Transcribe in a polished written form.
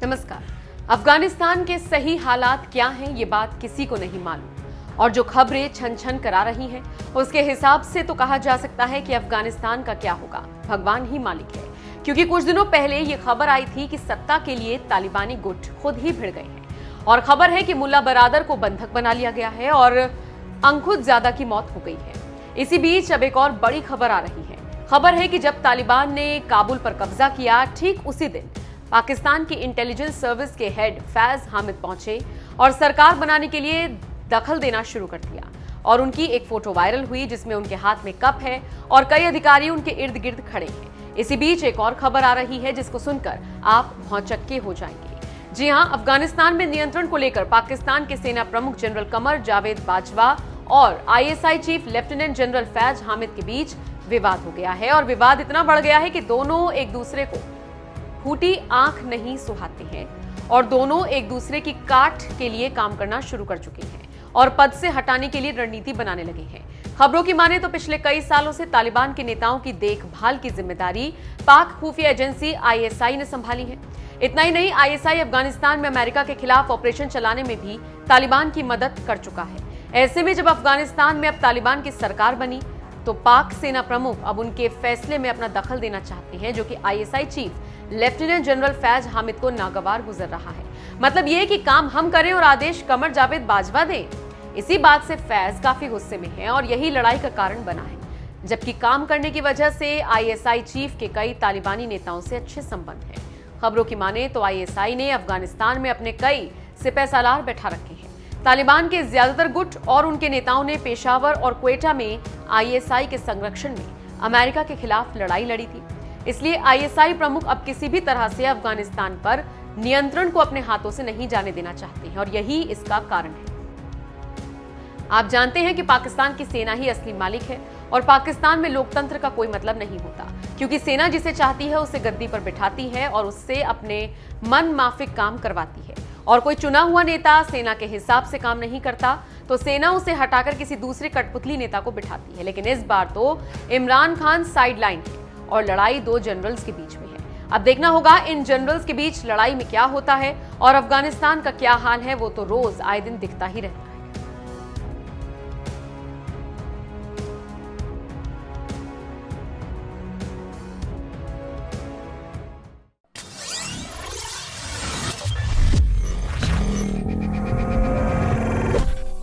नमस्कार। अफगानिस्तान के सही हालात क्या हैं ये बात किसी को नहीं मालूम और जो खबरें छन छन करा रही हैं उसके हिसाब से तो कहा जा सकता है कि अफगानिस्तान का क्या होगा भगवान ही मालिक है, क्योंकि कुछ दिनों पहले ये खबर आई थी कि सत्ता के लिए तालिबानी गुट खुद ही भिड़ गए हैं और खबर है कि मुल्ला बरादर को बंधक बना लिया गया है और अंखुज़ादा की मौत हो गई है। इसी बीच अब एक और बड़ी खबर आ रही है। खबर है कि जब तालिबान ने काबुल पर कब्जा किया ठीक उसी दिन पाकिस्तान की इंटेलिजेंस सर्विस के हेड फैज हामिद पहुंचे और सरकार बनाने के लिए दखल देना शुरू कर दिया और उनकी एक फोटो वायरल हुई जिसमें उनके हाथ में कप है और कई अधिकारी उनके इर्द गिर्द खड़े हैं। इसी बीच एक और खबर आ रही है जिसको सुनकर आप भौचक्के हो जाएंगे। जी हां, अफगानिस्तान में नियंत्रण को लेकर पाकिस्तान के सेना प्रमुख जनरल कमर जावेद बाजवा और ISI chief lieutenant general Faiz Hamid के बीच विवाद हो गया है और विवाद इतना बढ़ गया है कि दोनों एक दूसरे को फूटी आंख नहीं सुहाते हैं और दोनों एक दूसरे की काट के लिए काम करना शुरू कर चुके हैं और पद से हटाने के लिए रणनीति बनाने लगे हैं। खबरों की माने तो पिछले कई सालों से तालिबान के नेताओं की देखभाल की जिम्मेदारी पाक खुफिया एजेंसी आईएसआई ने संभाली है। इतना ही नहीं, आईएसआई अफगानिस्तान में अमेरिका के खिलाफ ऑपरेशन चलाने में भी तालिबान की मदद कर चुका है। ऐसे में जब अफगानिस्तान में अब तालिबान की सरकार बनी तो पाक सेना प्रमुख अब उनके फैसले में अपना दखल देना चाहते हैं, जो कि ISI chief lieutenant general Faiz Hamid को नागवार गुजर रहा है। मतलब यह कि काम हम करें और आदेश कमर जावेद बाजवा दें। इसी बात से फैज काफी गुस्से में है और यही लड़ाई का कारण बना है, जबकि काम करने की वजह से आईएसआई चीफ के कई तालिबानी नेताओं से अच्छे संबंध हैं। खबरों की माने तो आईएसआई ने अफगानिस्तान में अपने कई सिपह सालार बैठा रखे हैं। तालिबान के ज्यादातर गुट और उनके नेताओं ने पेशावर और क्वेटा में आईएसआई के संरक्षण में अमेरिका के खिलाफ लड़ाई लड़ी थी। इसलिए आईएसआई प्रमुख अब किसी भी तरह से अफगानिस्तान पर नियंत्रण को अपने हाथों से नहीं जाने देना चाहते हैं और यही इसका कारण है। आप जानते हैं कि पाकिस्तान की सेना ही असली मालिक है और पाकिस्तान में लोकतंत्र का कोई मतलब नहीं होता, क्योंकि सेना जिसे चाहती है उसे गद्दी पर बिठाती है और उससे अपने मन माफिक काम करवाती है और कोई चुना हुआ नेता सेना के हिसाब से काम नहीं करता तो सेना उसे हटाकर किसी दूसरे कठपुतली नेता को बिठाती है। लेकिन इस बार तो इमरान खान साइडलाइन है और लड़ाई दो जनरल्स के बीच में है। अब देखना होगा इन जनरल्स के बीच लड़ाई में क्या होता है और अफगानिस्तान का क्या हाल है, वो तो रोज आए दिन दिखता ही रहता है।